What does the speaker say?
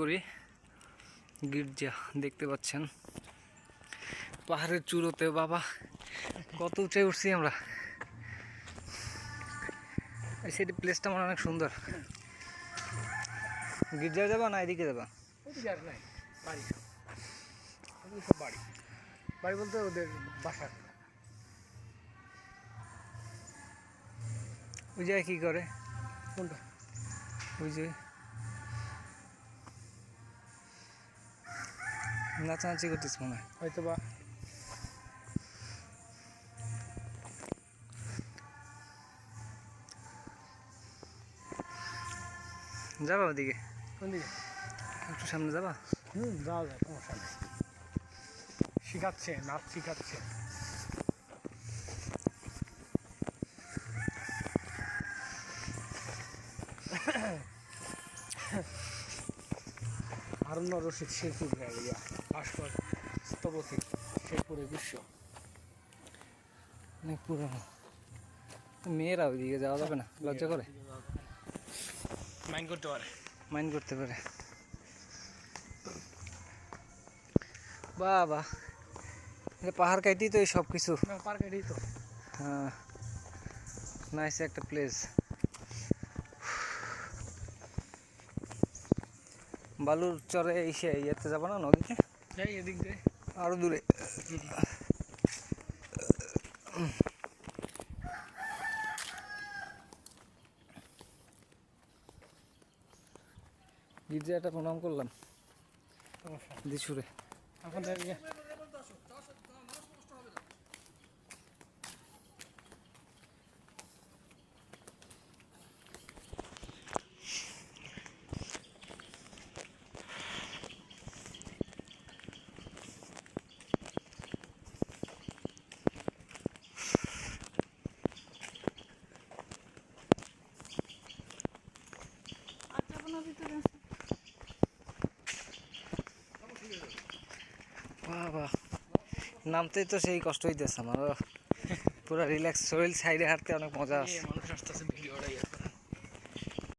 করি গির্জা দেখতে পাচ্ছেন পাহাড়ের চূড়োতে। বাবা কত উঠে উঠছি আমরা। সেটি প্লেসটা মনে অনেক সুন্দর। গির্জায় যাবা না এদিকে যাবা? বাড়ি সব বাড়ি বাড়ি বলতে ওদের বাসা। ওই জায়গায় কী করে? কোনটা? ওই যে নাচানাচি করতেছ মনে হয়। হয়তো বা। যাবা ওদিকে? কোন দিকে? একটু সামনে যাবা? যাওয়া যায়, সমস্যা নেই। শিখাচ্ছে, নাচ শিখাচ্ছে। হারুন রশিদ শেরপুর এরিয়া, ভাস্কর স্থপতি, শেরপুরের বিশ্ব অনেক পুরনো। মেয়েরা ওইদিকে যাওয়া যাবে না? লজ্জা করে? মাইন্ড করতে পারে, মাইন্ড করতে পারে। বাহ বাহ, পাহাড় কাইতেই তো এই সব কিছু। পার্ক এটাই তো। হ্যাঁ, নাইস একটা প্লেস। বালুর চরে এসে ইয়েতে যাবো না নদীতে? যাই এদিক দিয়ে আরো দূরে। গির্জাটা প্রণাম করলাম দিছুরে। আপনাদের বাহ বাহ, নামতেই তো সেই কষ্ট হইতেছে আমার। পুরো রিল্যাক্স, শরীর সাইডে হাঁটতে অনেক মজা আছে। মানুষ আসতেছে।